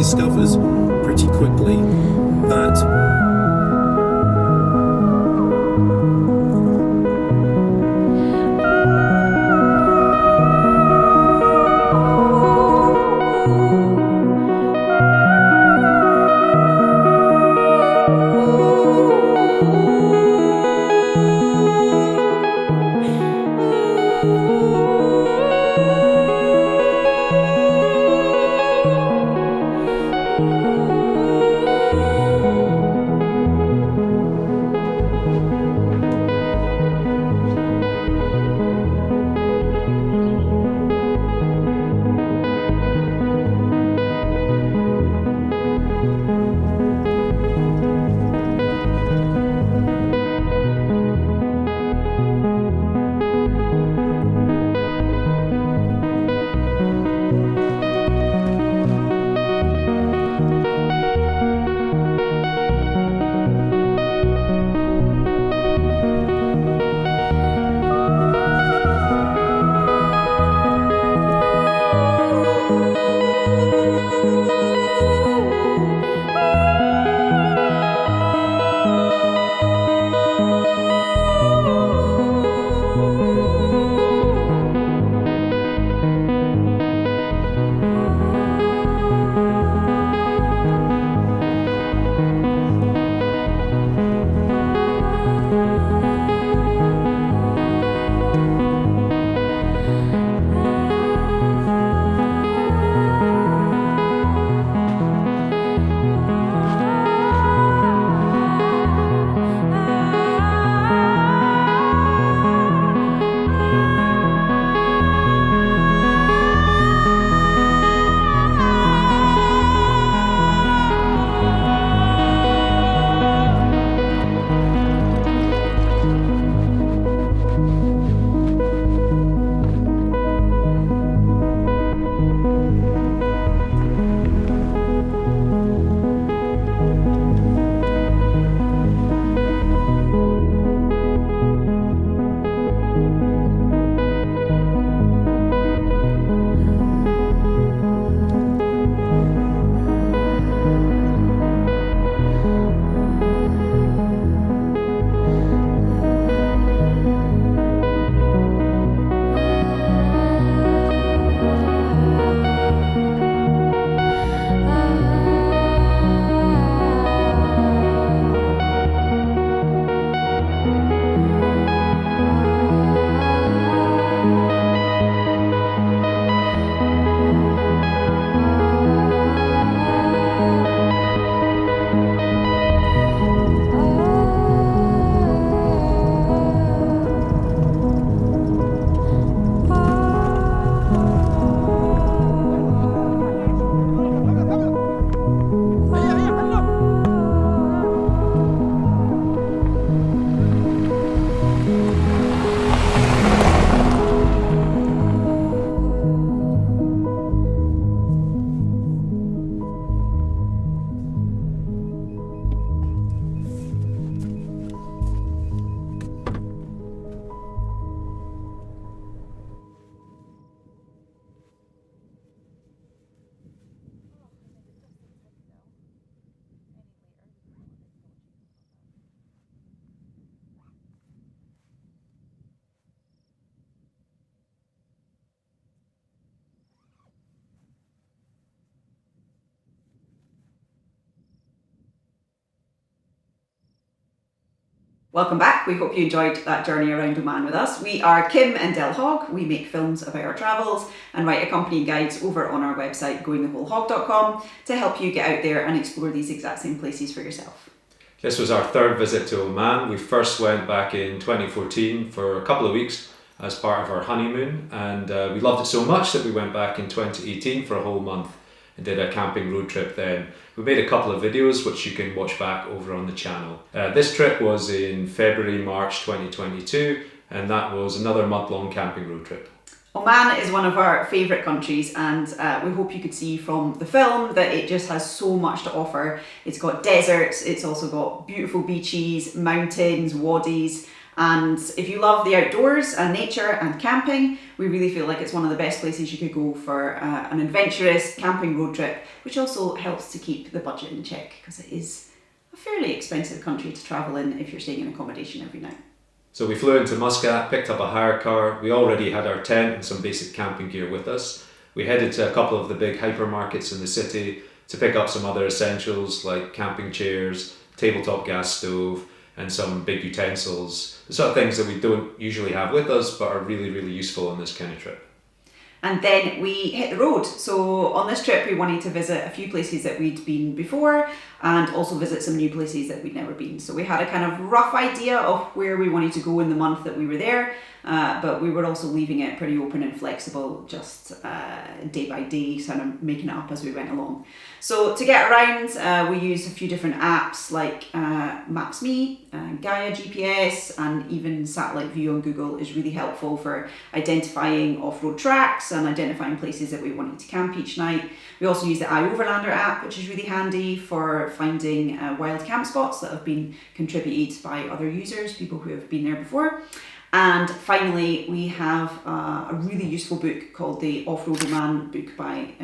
discovers pretty quickly that Welcome back. We hope you enjoyed that journey around Oman with us. We are Kim and Del Hogg. We make films about our travels and write accompanying guides over on our website goingthewholehog.com to help you get out there and explore these exact same places for yourself. This was our third visit to Oman. We first went back in 2014 for a couple of weeks as part of our honeymoon, and we loved it so much that we went back in 2018 for a whole month and did a camping road trip then. We made a couple of videos which you can watch back over on the channel. This trip was in February, March 2022, and that was another month-long camping road trip. Oman is one of our favourite countries, and we hope you could see from the film that it just has so much to offer. It's got deserts, it's also got beautiful beaches, mountains, wadis, And if you love the outdoors and nature and camping, we really feel like it's one of the best places you could go for an adventurous camping road trip, which also helps to keep the budget in check because it is a fairly expensive country to travel in if you're staying in accommodation every night. So we flew into Muscat, picked up a hire car. We already had our tent and some basic camping gear with us. We headed to a couple of the big hypermarkets in the city to pick up some other essentials like camping chairs, tabletop gas stove, and some big utensils, the sort of things that we don't usually have with us but are really, really useful on this kind of trip. And then we hit the road. So on this trip we wanted to visit a few places that we'd been before and also visit some new places that we'd never been. So we had a kind of rough idea of where we wanted to go in the month that we were there, but we were also leaving it pretty open and flexible, just day by day, kind of making it up as we went along. So to get around, we used a few different apps like Maps.me, Gaia GPS, and even Satellite View on Google is really helpful for identifying off-road tracks and identifying places that we wanted to camp each night. We also use the iOverlander app, which is really handy for finding wild camp spots that have been contributed by other users, people who have been there before. And finally, we have a really useful book called the Off-Road Oman book by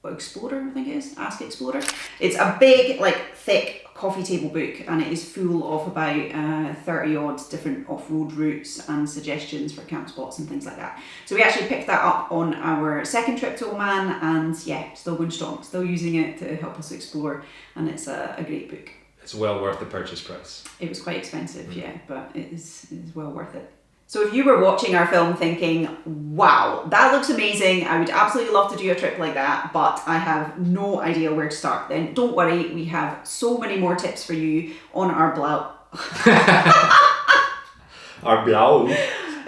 Explorer, I think it is, Ask Explorer. It's a big, like, thick coffee table book, and it is full of about 30 odd different off-road routes and suggestions for camp spots and things like that. So we actually picked that up on our second trip to Oman, and yeah, still going strong, still using it to help us explore, and it's a great book. It's well worth the purchase price. It was quite expensive, yeah, but it is well worth it. So if you were watching our film thinking, wow, that looks amazing, I would absolutely love to do a trip like that, but I have no idea where to start, then don't worry, we have so many more tips for you on our blog. Our blog?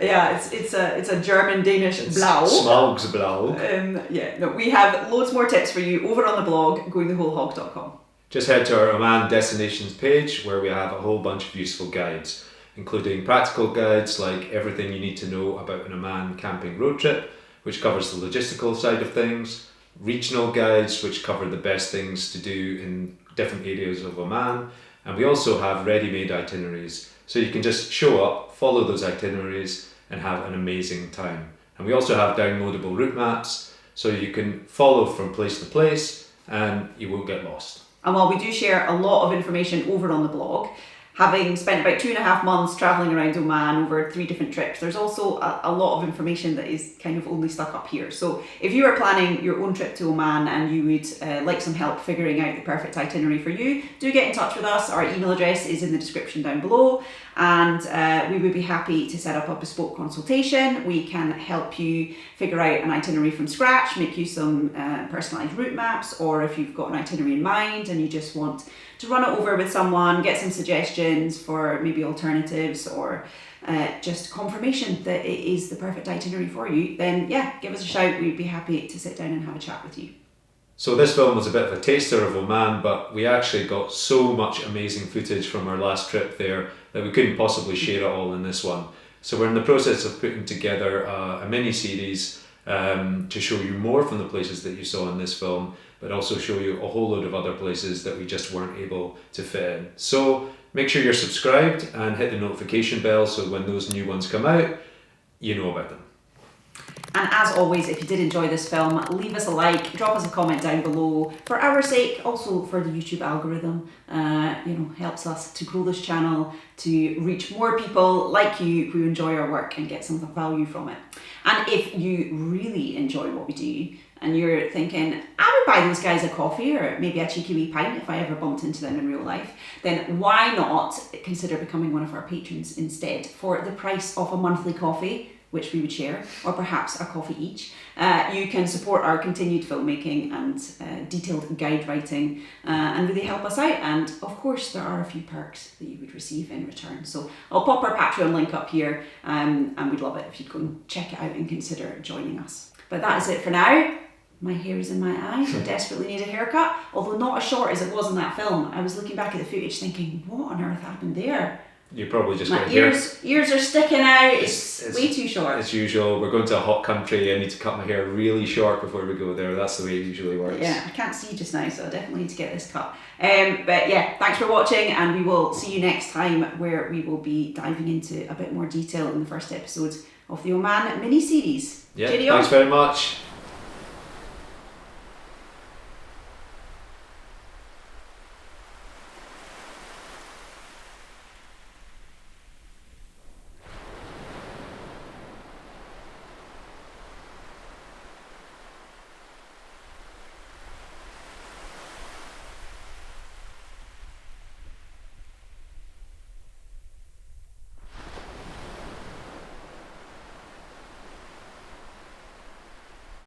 Yeah, it's a German-Danish blog. Smagsblog. Yeah, no, we have loads more tips for you over on the blog, goingthewholehog.com. Just head to our Oman destinations page where we have a whole bunch of useful guides, including practical guides like everything you need to know about an Oman camping road trip, which covers the logistical side of things, regional guides which cover the best things to do in different areas of Oman, and we also have ready-made itineraries, so you can just show up, follow those itineraries and have an amazing time. And we also have downloadable route maps, so you can follow from place to place and you won't get lost. And while we do share a lot of information over on the blog, having spent about 2.5 months travelling around Oman over 3 different trips, there's also a lot of information that is kind of only stuck up here. So if you are planning your own trip to Oman and you would like some help figuring out the perfect itinerary for you, do get in touch with us. Our email address is in the description down below, and we would be happy to set up a bespoke consultation. We can help you figure out an itinerary from scratch, make you some personalised route maps, or if you've got an itinerary in mind and you just want to run it over with someone, get some suggestions for maybe alternatives or just confirmation that it is the perfect itinerary for you, then yeah, give us a shout. We'd be happy to sit down and have a chat with you. So this film was a bit of a taster of Oman, but we actually got so much amazing footage from our last trip there that we couldn't possibly share it all in this one. So we're in the process of putting together a mini-series to show you more from the places that you saw in this film, but also show you a whole load of other places that we just weren't able to fit in. So make sure you're subscribed and hit the notification bell so when those new ones come out, you know about them. And as always, if you did enjoy this film, leave us a like, drop us a comment down below. For our sake, also for the YouTube algorithm, helps us to grow this channel, to reach more people like you who enjoy our work and get some value from it. And if you really enjoy what we do, and you're thinking, I would buy those guys a coffee or maybe a cheeky wee pint if I ever bumped into them in real life, then why not consider becoming one of our patrons instead for the price of a monthly coffee, which we would share, or perhaps a coffee each. You can support our continued filmmaking and detailed guide writing and really help us out. And of course, there are a few perks that you would receive in return. So I'll pop our Patreon link up here, and we'd love it if you'd go and check it out and consider joining us. But that is it for now. My hair is in my eyes. I desperately need a haircut, although not as short as it was in that film. I was looking back at the footage thinking, what on earth happened there? You're probably just My going to hear. ears are sticking out. It's way too short. As usual, we're going to a hot country. I need to cut my hair really short before we go there. That's the way it usually works. Yeah, I can't see just now, so I definitely need to get this cut. But yeah, thanks for watching, and we will see you next time, where we will be diving into a bit more detail in the first episode of the Oman mini-series. Yeah, Cheerio. thanks very much.